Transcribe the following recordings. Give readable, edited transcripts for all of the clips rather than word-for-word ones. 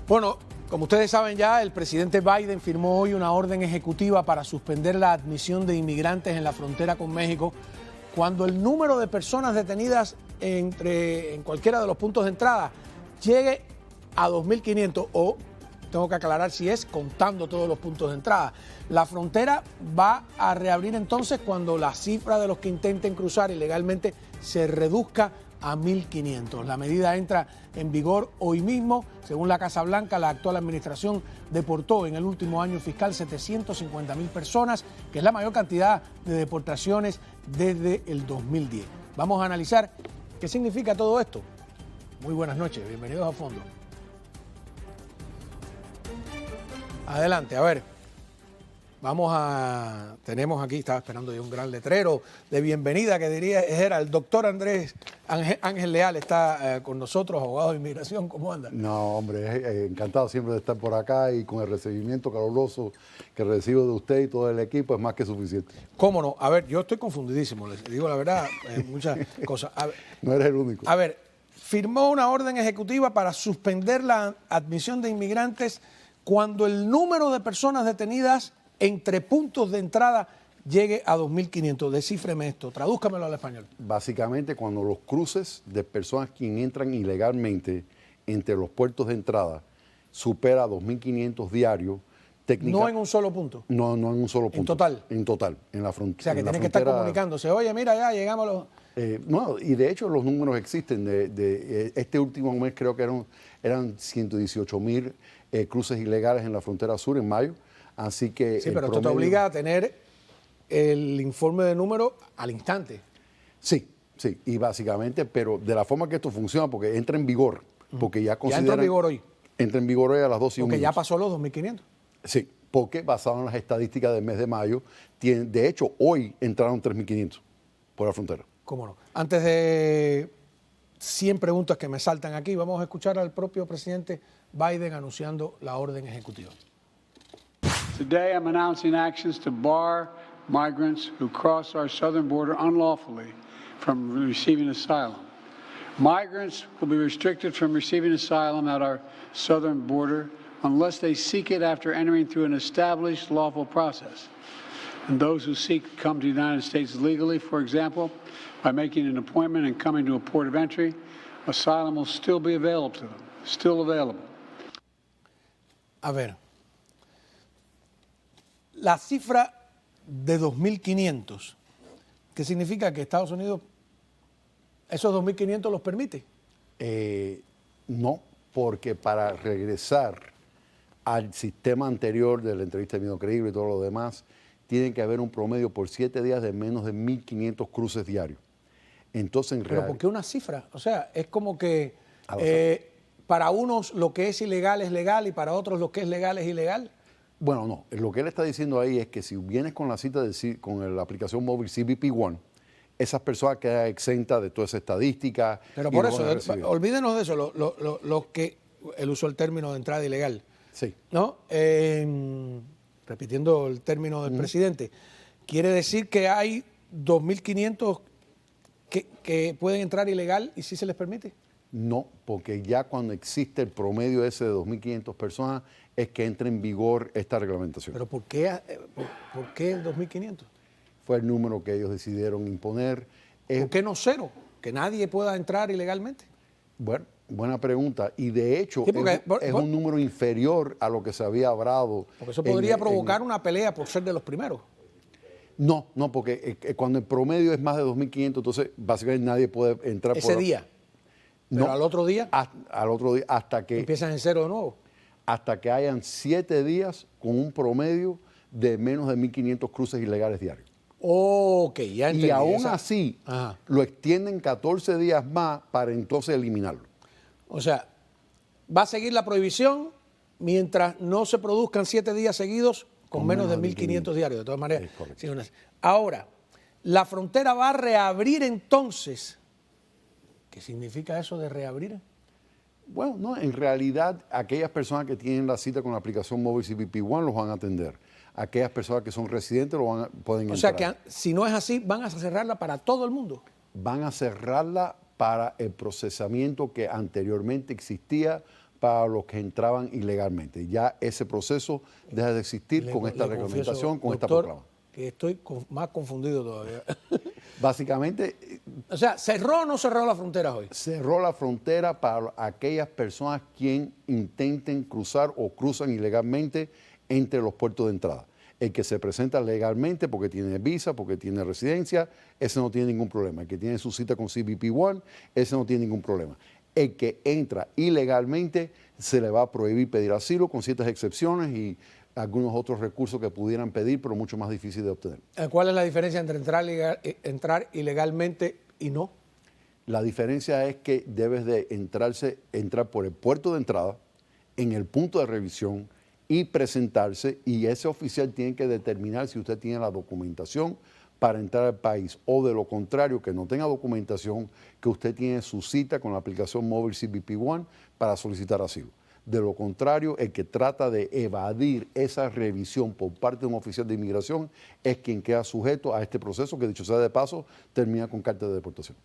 Bueno, como ustedes saben ya, el presidente Biden firmó hoy una orden ejecutiva para suspender la admisión de inmigrantes en la frontera con México cuando el número de personas detenidas en cualquiera de los puntos de entrada llegue a 2.500 o, tengo que aclarar si es contando todos los puntos de entrada. La frontera va a reabrir entonces cuando la cifra de los que intenten cruzar ilegalmente se reduzca a 1.500. La medida entra en vigor hoy mismo. Según la Casa Blanca, la actual administración deportó en el último año fiscal 750.000 personas, que es la mayor cantidad de deportaciones desde el 2010. Vamos a analizar qué significa todo esto. Muy buenas noches, bienvenidos a Fondo. Adelante, a ver. Tenemos aquí, estaba esperando yo un gran letrero de bienvenida que diría, era el doctor Andrés Ángel Leal, está con nosotros, abogado de inmigración. ¿Cómo anda? No, hombre, encantado siempre de estar por acá y con el recibimiento caluroso que recibo de usted y todo el equipo es más que suficiente. ¿Cómo no? A ver, yo estoy confundidísimo, les digo la verdad, muchas cosas. A ver, no eres el único. A ver, firmó una orden ejecutiva para suspender la admisión de inmigrantes cuando el número de personas detenidas entre puntos de entrada llegue a 2.500. Descífreme esto, tradúzcamelo al español. Básicamente, cuando los cruces de personas que entran ilegalmente entre los puertos de entrada supera 2.500 diarios, no en un solo punto. No en un solo punto. ¿En total? En total, en la frontera. O sea, que tienen que estar comunicándose. Oye, mira, ya llegamos a los... No, y de hecho los números existen. Este último mes creo que eran 118.000 cruces ilegales en la frontera sur en mayo. Así que sí, pero esto te obliga a tener el informe de número al instante. Sí, sí, y básicamente, pero de la forma que esto funciona, porque entra en vigor, porque ya consideran... Ya entra en vigor hoy. Entra en vigor hoy a las 12:01. Porque ya pasó los 2.500. Sí, porque basado en las estadísticas del mes de mayo, de hecho, hoy entraron 3.500 por la frontera. ¿Cómo no? Antes de 100 preguntas que me saltan aquí, vamos a escuchar al propio presidente Biden anunciando la orden ejecutiva. Today, I'm announcing actions to bar migrants who cross our southern border unlawfully from receiving asylum. Migrants will be restricted from receiving asylum at our southern border unless they seek it after entering through an established lawful process. And those who seek to come to the United States legally, for example, by making an appointment and coming to a port of entry, asylum will still be available to them, still available. A ver. La cifra de 2.500, ¿qué significa? Que Estados Unidos esos 2.500 los permite. No, porque para regresar al sistema anterior de la entrevista de miedo creíble y todo lo demás, tiene que haber un promedio por 7 días de menos de 1.500 cruces diarios. Entonces, ¿Pero por qué una cifra? O sea, es como que para unos lo que es ilegal es legal y para otros lo que es legal es ilegal. Bueno, no. Lo que él está diciendo ahí es que si vienes con la cita con la aplicación móvil CBP One, esas personas quedan exentas de toda esa estadística. Pero por eso, olvídenos de eso, los que él usó el término de entrada ilegal. Sí. ¿No? Repitiendo el término del presidente, quiere decir que hay 2.500 que pueden entrar ilegal y sí se les permite. No, porque ya cuando existe el promedio ese de 2.500 personas es que entra en vigor esta reglamentación. ¿Pero por qué 2.500? Fue el número que ellos decidieron imponer. ¿Por qué no cero? Que nadie pueda entrar ilegalmente. Bueno, buena pregunta. Y de hecho sí, es un número inferior a lo que se había hablado. Porque eso podría provocar una pelea por ser de los primeros. No, porque cuando el promedio es más de 2.500, entonces básicamente nadie puede entrar ese día. Pero no, al otro día. Al otro día, hasta que... Empiezan en cero de nuevo. Hasta que hayan 7 días con un promedio de menos de 1.500 cruces ilegales diarios. Ok, ya entendí. Y aún así, lo extienden 14 días más para entonces eliminarlo. O sea, va a seguir la prohibición mientras no se produzcan 7 días seguidos con menos de 1.500 diarios. De todas maneras. Sí, ahora, la frontera va a reabrir entonces. ¿Qué significa eso de reabrir? Bueno, no, en realidad aquellas personas que tienen la cita con la aplicación móvil CBP One los van a atender. Aquellas personas que son residentes pueden entrar. O sea que si no es así, van a cerrarla para todo el mundo. Van a cerrarla para el procesamiento que anteriormente existía para los que entraban ilegalmente. Ya ese proceso deja de existir con esta Le confieso, reglamentación, con esta doctor, proclama. que estoy más confundido todavía. Básicamente, O sea, ¿cerró o no cerró la frontera hoy? cerró la frontera para aquellas personas quien intenten cruzar o cruzan ilegalmente entre los puertos de entrada. El que se presenta legalmente porque tiene visa, porque tiene residencia, ese no tiene ningún problema. El que tiene su cita con CBP One, ese no tiene ningún problema. El que entra ilegalmente se le va a prohibir pedir asilo con ciertas excepciones y algunos otros recursos que pudieran pedir, pero mucho más difícil de obtener. ¿Cuál es la diferencia entre entrar ilegalmente y no? La diferencia es que debes de entrar por el puerto de entrada, en el punto de revisión y presentarse, y ese oficial tiene que determinar si usted tiene la documentación para entrar al país, o de lo contrario, que no tenga documentación, que usted tiene su cita con la aplicación móvil CBP One para solicitar asilo. De lo contrario, el que trata de evadir esa revisión por parte de un oficial de inmigración es quien queda sujeto a este proceso que, dicho sea de paso, termina con carta de deportación.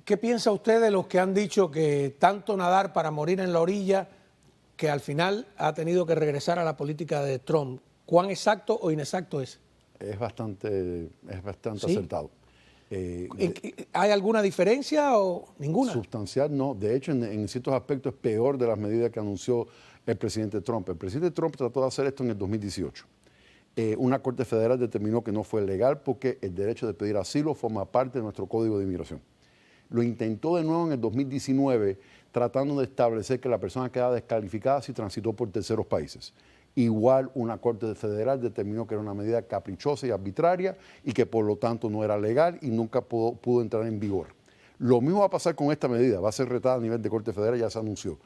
¿Qué piensa usted de los que han dicho que tanto nadar para morir en la orilla, que al final ha tenido que regresar a la política de Trump? ¿Cuán exacto o inexacto es? Es bastante ¿Sí? acertado. ¿Hay alguna diferencia o ninguna? Sustancial no. De hecho, en ciertos aspectos es peor de las medidas que anunció el presidente Trump. El presidente Trump trató de hacer esto en el 2018. Una corte federal determinó que no fue legal porque el derecho de pedir asilo forma parte de nuestro Código de Inmigración. Lo intentó de nuevo en el 2019 tratando de establecer que la persona queda descalificada si transitó por terceros países. Igual una corte federal determinó que era una medida caprichosa y arbitraria y que por lo tanto no era legal y nunca pudo entrar en vigor. Lo mismo va a pasar con esta medida, va a ser retada a nivel de corte federal, ya se anunció.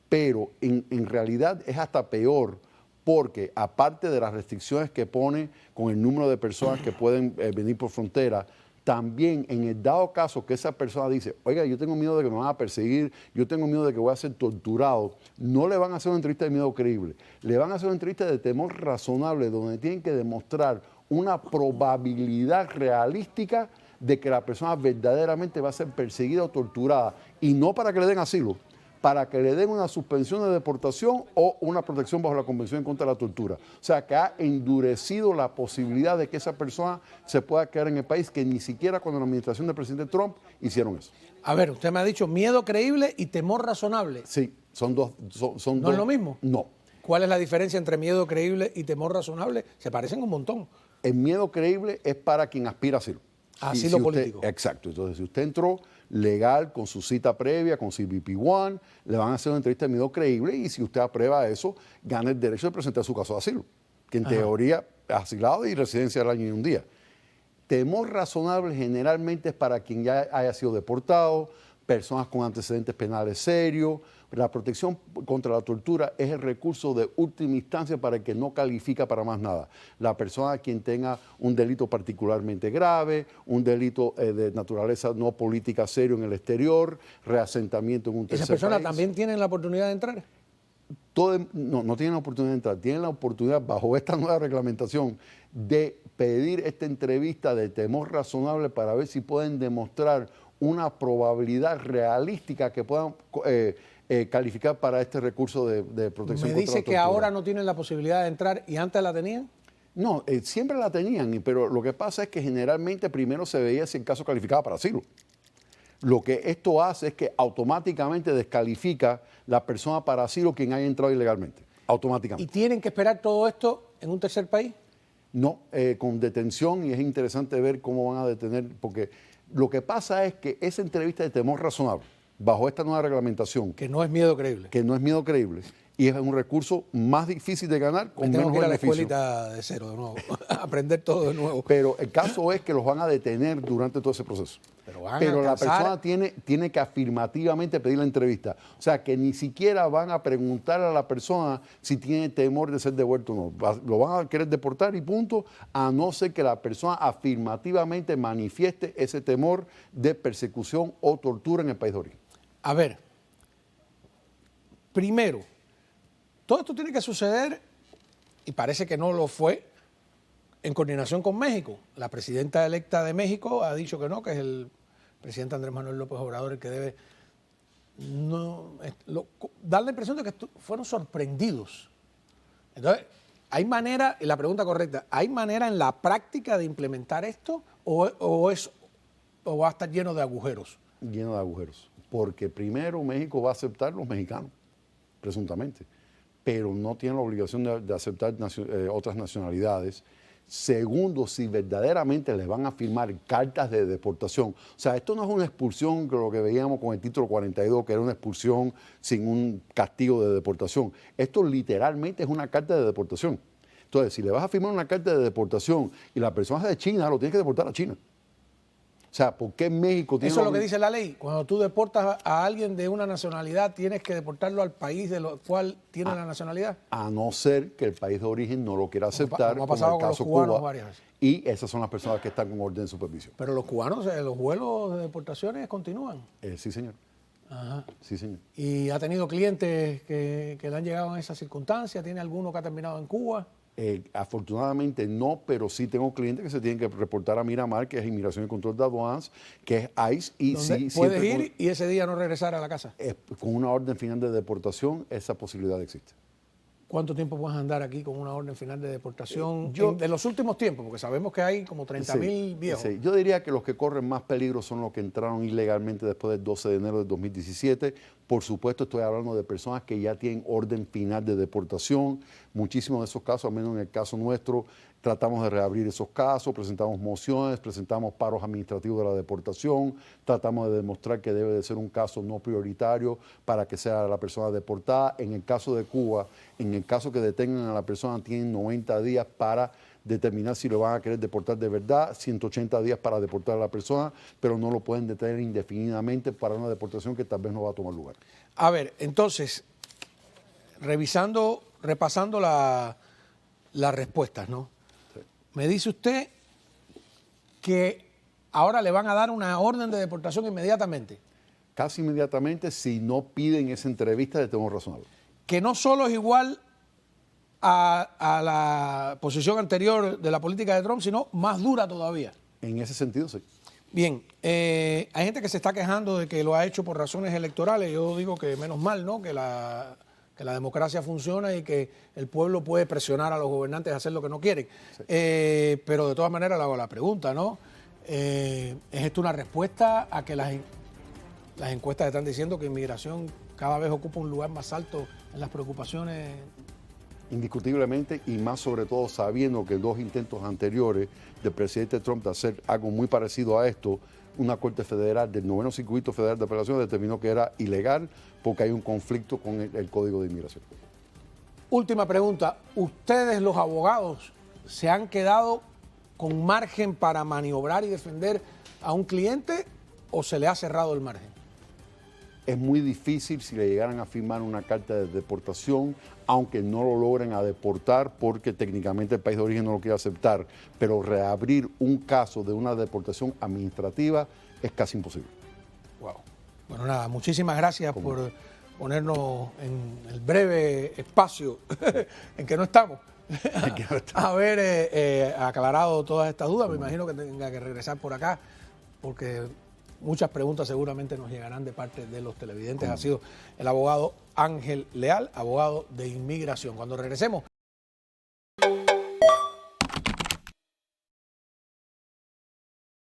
Pero en realidad es hasta peor porque aparte de las restricciones que pone con el número de personas que pueden venir por frontera, también en el dado caso que esa persona dice, oiga, yo tengo miedo de que me van a perseguir, yo tengo miedo de que voy a ser torturado, no le van a hacer una entrevista de miedo creíble, le van a hacer una entrevista de temor razonable donde tienen que demostrar una probabilidad realística de que la persona verdaderamente va a ser perseguida o torturada, y no para que le den asilo, para que le den una suspensión de deportación o una protección bajo la Convención en contra de la tortura. O sea, que ha endurecido la posibilidad de que esa persona se pueda quedar en el país, que ni siquiera con la administración del presidente Trump hicieron eso. A ver, usted me ha dicho miedo creíble y temor razonable. Sí, son dos. ¿No es lo mismo? No. ¿Cuál es la diferencia entre miedo creíble y temor razonable? Se parecen un montón. El miedo creíble es para quien aspira a asilo. Asilo político. Exacto. Entonces, si usted entró legal con su cita previa, con CBP One, le van a hacer una entrevista de miedo creíble y si usted aprueba eso, gana el derecho de presentar su caso de asilo, que en teoría es asilado y residencia del año y un día. Temor razonable generalmente es para quien ya haya sido deportado, personas con antecedentes penales serios. La protección contra la tortura es el recurso de última instancia para el que no califica para más nada. La persona quien tenga un delito particularmente grave, un delito de naturaleza no política serio en el exterior, reasentamiento en un tercer país. ¿Esas personas también tienen la oportunidad de entrar? No tienen la oportunidad de entrar, tienen la oportunidad bajo esta nueva reglamentación de pedir esta entrevista de temor razonable para ver si pueden demostrar una probabilidad realística que puedan calificar para este recurso de protección contra la tortura. ¿Me dice que ahora no tienen la posibilidad de entrar y antes la tenían? No, siempre la tenían, pero lo que pasa es que generalmente primero se veía si el caso calificaba para asilo. Lo que esto hace es que automáticamente descalifica la persona para asilo quien haya entrado ilegalmente, automáticamente. ¿Y tienen que esperar todo esto en un tercer país? No, con detención, y es interesante ver cómo van a detener, porque lo que pasa es que esa entrevista de temor razonable, bajo esta nueva reglamentación, Que no es miedo creíble. que no es miedo creíble, y es un recurso más difícil de ganar con Tengo menos que ir a la beneficio. escuelita de cero de nuevo, aprender todo de nuevo. Pero el caso es que los van a detener durante todo ese proceso. Pero la persona tiene que afirmativamente pedir la entrevista. O sea, que ni siquiera van a preguntar a la persona si tiene temor de ser devuelto o no. Lo van a querer deportar y punto, a no ser que la persona afirmativamente manifieste ese temor de persecución o tortura en el país de origen. A ver, primero, todo esto tiene que suceder, y parece que no lo fue, en coordinación con México. La presidenta electa de México ha dicho que no, que es el presidente Andrés Manuel López Obrador el que debe da la impresión de que fueron sorprendidos. Entonces, ¿hay manera, y la pregunta correcta, ¿hay manera en la práctica de implementar esto o va a estar lleno de agujeros? Lleno de agujeros. Porque primero México va a aceptar los mexicanos, presuntamente, pero no tiene la obligación de aceptar otras nacionalidades. Segundo, si verdaderamente les van a firmar cartas de deportación. O sea, esto no es una expulsión, que lo que veíamos con el título 42, que era una expulsión sin un castigo de deportación. Esto literalmente es una carta de deportación. Entonces, si le vas a firmar una carta de deportación y la persona es de China, lo tienes que deportar a China. O sea, ¿por qué México tiene... Eso es lo que dice la ley. Cuando tú deportas a alguien de una nacionalidad, tienes que deportarlo al país de lo cual tiene la nacionalidad. A no ser que el país de origen no lo quiera aceptar, como ha pasado como el con los caso cubanos Cuba. varias veces. Y esas son las personas que están con orden de supervisión. Pero los cubanos, los vuelos de deportaciones continúan. Sí, señor. Ajá. Sí, señor. ¿Y ha tenido clientes que le han llegado en esas circunstancias? ¿Tiene alguno que ha terminado en Cuba? Afortunadamente no, pero sí tengo clientes que se tienen que reportar a Miramar, que es Inmigración y Control de Aduanas, que es ICE, y sí, puedes ir y ese día no regresar a la casa. Con una orden final de deportación, esa posibilidad existe. ¿Cuánto tiempo puedes andar aquí con una orden final de deportación de los últimos tiempos? Porque sabemos que hay como 30.000 viejos. Sí. Yo diría que los que corren más peligro son los que entraron ilegalmente después del 12 de enero de 2017. Por supuesto, estoy hablando de personas que ya tienen orden final de deportación. Muchísimos de esos casos, al menos en el caso nuestro, tratamos de reabrir esos casos, presentamos mociones, presentamos paros administrativos de la deportación, tratamos de demostrar que debe de ser un caso no prioritario para que sea la persona deportada. En el caso de Cuba, en el caso que detengan a la persona, tienen 90 días para determinar si lo van a querer deportar de verdad, 180 días para deportar a la persona, pero no lo pueden detener indefinidamente para una deportación que tal vez no va a tomar lugar. A ver, entonces, repasando las respuestas, ¿no? Sí. Me dice usted que ahora le van a dar una orden de deportación inmediatamente. Casi inmediatamente, si no piden esa entrevista de temor razonable. Que no solo es igual a la posición anterior de la política de Trump, sino más dura todavía. En ese sentido, sí. Bien, hay gente que se está quejando de que lo ha hecho por razones electorales. Yo digo que menos mal, ¿no? Que la democracia funciona y que el pueblo puede presionar a los gobernantes a hacer lo que no quieren. Sí. Pero de todas maneras le hago la pregunta, ¿no? ¿Es esto una respuesta a que las encuestas están diciendo que inmigración cada vez ocupa un lugar más alto en las preocupaciones? Indiscutiblemente, y más sobre todo sabiendo que 2 intentos anteriores del presidente Trump de hacer algo muy parecido a esto, una corte federal del 9º Circuito Federal de Apelación determinó que era ilegal porque hay un conflicto con el Código de Inmigración. Última pregunta, ¿ustedes los abogados se han quedado con margen para maniobrar y defender a un cliente o se le ha cerrado el margen? Es muy difícil si le llegaran a firmar una carta de deportación, aunque no lo logren a deportar porque técnicamente el país de origen no lo quiere aceptar, pero reabrir un caso de una deportación administrativa es casi imposible. Wow. Bueno, nada, muchísimas gracias por ponernos en el breve espacio en que no estamos. Haber aclarado todas estas dudas. Me imagino que tenga que regresar por acá porque muchas preguntas seguramente nos llegarán de parte de los televidentes. Ha sido el abogado Ángel Leal, abogado de inmigración. Cuando regresemos